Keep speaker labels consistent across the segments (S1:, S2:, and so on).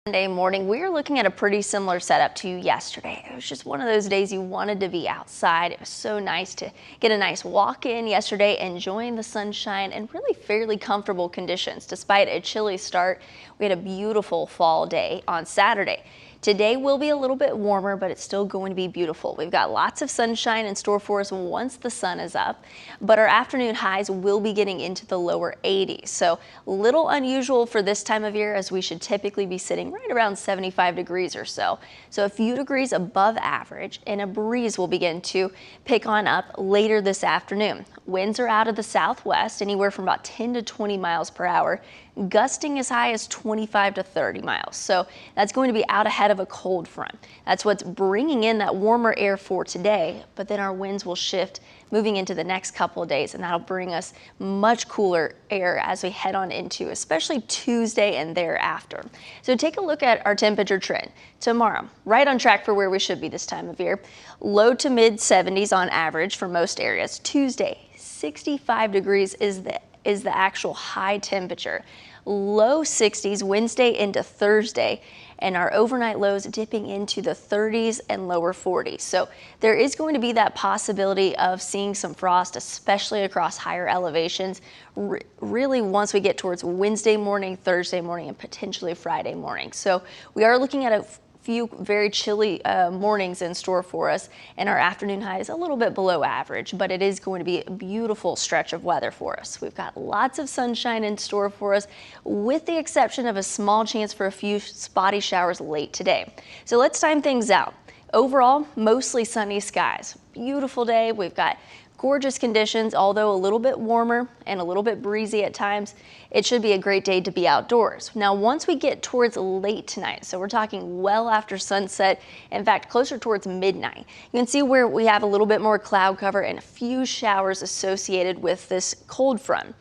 S1: Monday morning, we are looking at a pretty similar setup to yesterday. It was just one of those days you wanted to be outside. It was so nice to get a nice walk in yesterday, enjoying the sunshine and really fairly comfortable conditions. Despite a chilly start, we had a beautiful fall day on Saturday. Today will be a little bit warmer, but it's still going to be beautiful. We've got lots of sunshine in store for us once the sun is up, but our afternoon highs will be getting into the lower 80s. So a little unusual for this time of year, as we should typically be sitting right around 75 degrees or so. So a few degrees above average, and a breeze will begin to pick on up later this afternoon. Winds are out of the southwest, anywhere from about 10 to 20 miles per hour, gusting as high as 25 to 30 miles. So that's going to be out ahead of a cold front. That's what's bringing in that warmer air for today, but then our winds will shift moving into the next couple of days, and that'll bring us much cooler air as we head on into especially Tuesday and thereafter. So take a look at our temperature trend. Tomorrow, right on track for where we should be this time of year. Low to mid 70s on average for most areas. Tuesday, 65 degrees is the actual high temperature. Low 60s Wednesday into Thursday, and our overnight lows dipping into the 30s and lower 40s. So there is going to be that possibility of seeing some frost, especially across higher elevations, really once we get towards Wednesday morning, Thursday morning, and potentially Friday morning. So we are looking at a few very chilly mornings in store for us, and our afternoon high is a little bit below average, but it is going to be a beautiful stretch of weather for us. We've got lots of sunshine in store for us, with the exception of a small chance for a few spotty showers late today. So let's time things out. Overall, mostly sunny skies. Beautiful day. We've got gorgeous conditions, although a little bit warmer and a little bit breezy at times. It should be a great day to be outdoors. Now, once we get towards late tonight, so we're talking well after sunset, in fact, closer towards midnight, you can see where we have a little bit more cloud cover and a few showers associated with this cold front.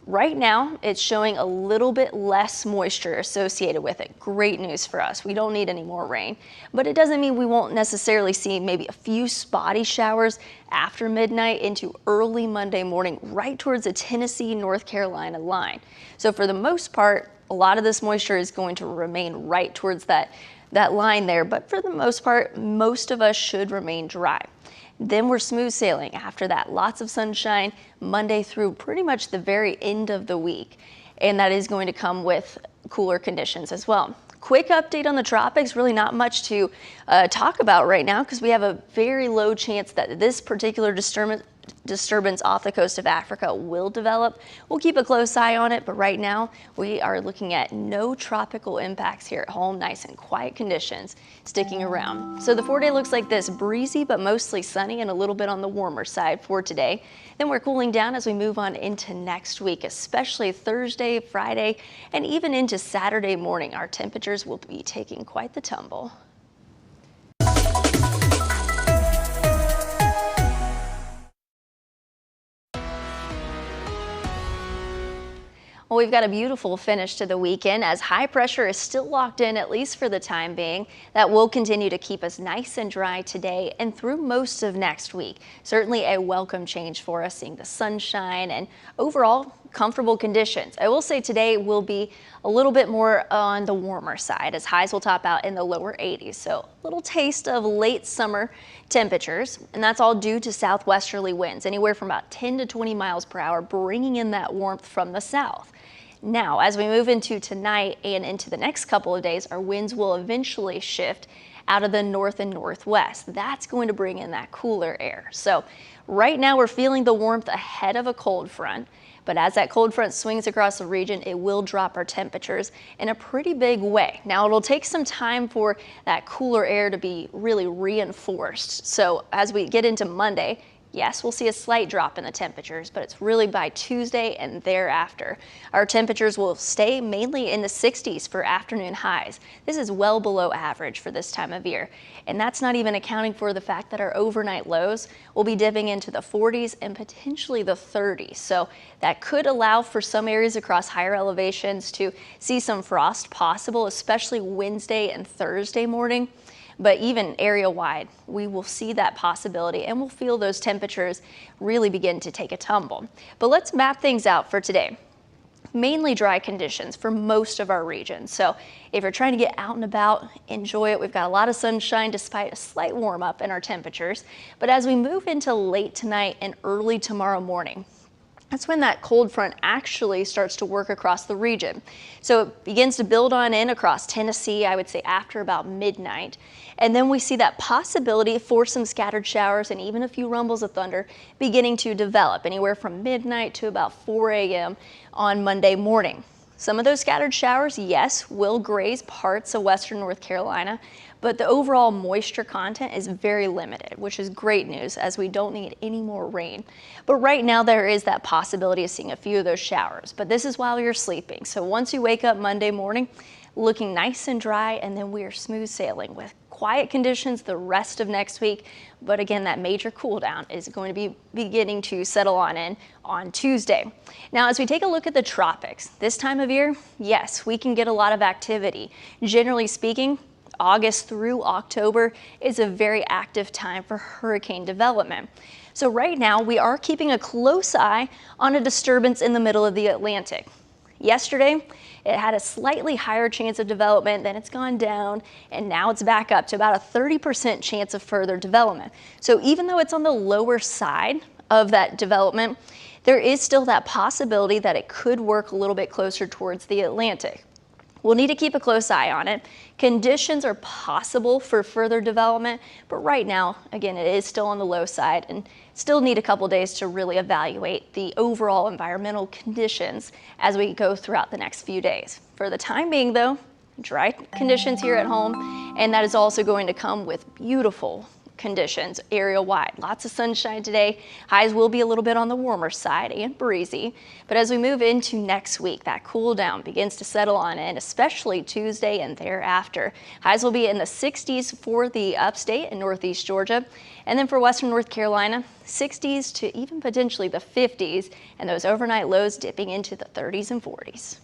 S1: Right now, it's showing a little bit less moisture associated with it. Great news for us. We don't need any more rain, but it doesn't mean we won't necessarily see maybe a few spotty showers after midnight into early Monday morning, right towards the Tennessee, North Carolina line. So for the most part, a lot of this moisture is going to remain right towards that line there, but for the most part, most of us should remain dry. Then we're smooth sailing after that. Lots of sunshine Monday through pretty much the very end of the week. And that is going to come with cooler conditions as well. Quick update on the tropics, really not much to talk about right now, because we have a very low chance that this particular disturbance off the coast of Africa will develop. We'll keep a close eye on it, but right now we are looking at no tropical impacts here at home. Nice and quiet conditions sticking around. So the 4-day looks like this: breezy but mostly sunny and a little bit on the warmer side for today. Then we're cooling down as we move on into next week, especially Thursday, Friday, and even into Saturday morning. Our temperatures will be taking quite the tumble. Well, we've got a beautiful finish to the weekend, as high pressure is still locked in, at least for the time being. That will continue to keep us nice and dry today and through most of next week. Certainly a welcome change for us, seeing the sunshine and overall comfortable conditions. I will say today will be a little bit more on the warmer side, as highs will top out in the lower 80s. So a little taste of late summer temperatures, and that's all due to southwesterly winds, anywhere from about 10 to 20 miles per hour, bringing in that warmth from the south. Now, as we move into tonight and into the next couple of days, our winds will eventually shift out of the north and northwest. That's going to bring in that cooler air. So right now we're feeling the warmth ahead of a cold front, but as that cold front swings across the region, it will drop our temperatures in a pretty big way. Now, it'll take some time for that cooler air to be really reinforced. So as we get into Monday, yes, we'll see a slight drop in the temperatures, but it's really by Tuesday and thereafter. Our temperatures will stay mainly in the 60s for afternoon highs. This is well below average for this time of year. And that's not even accounting for the fact that our overnight lows will be dipping into the 40s and potentially the 30s. So that could allow for some areas across higher elevations to see some frost possible, especially Wednesday and Thursday morning. But even area-wide, we will see that possibility and we'll feel those temperatures really begin to take a tumble. But let's map things out for today. mainly dry conditions for most of our region. So if you're trying to get out and about, enjoy it. We've got a lot of sunshine despite a slight warm up in our temperatures. But as we move into late tonight and early tomorrow morning, that's when that cold front actually starts to work across the region. So it begins to build on in across Tennessee, I would say after about midnight. And then we see that possibility for some scattered showers and even a few rumbles of thunder beginning to develop anywhere from midnight to about 4 a.m. on Monday morning. Some of those scattered showers, yes, will graze parts of western North Carolina, but the overall moisture content is very limited, which is great news as we don't need any more rain. But right now there is that possibility of seeing a few of those showers, but this is while you're sleeping. So once you wake up Monday morning, looking nice and dry, and then we are smooth sailing with quiet conditions the rest of next week. But again, that major cool down is going to be beginning to settle on in on Tuesday. Now, as we take a look at the tropics, this time of year, yes, we can get a lot of activity. Generally speaking, August through October is a very active time for hurricane development. So right now we are keeping a close eye on a disturbance in the middle of the Atlantic. Yesterday, it had a slightly higher chance of development, then it's gone down, and now it's back up to about a 30% chance of further development. So even though it's on the lower side of that development, there is still that possibility that it could work a little bit closer towards the Atlantic. We'll need to keep a close eye on it. Conditions are possible for further development, but right now, again, it is still on the low side and still need a couple days to really evaluate the overall environmental conditions as we go throughout the next few days. For the time being though, dry conditions here at home, and that is also going to come with beautiful conditions area-wide. Lots of sunshine today. Highs will be a little bit on the warmer side and breezy, but as we move into next week, that cool down begins to settle on in, especially Tuesday and thereafter. Highs will be in the 60s for the upstate and northeast Georgia, and then for western North Carolina, 60s to even potentially the 50s, and those overnight lows dipping into the 30s and 40s.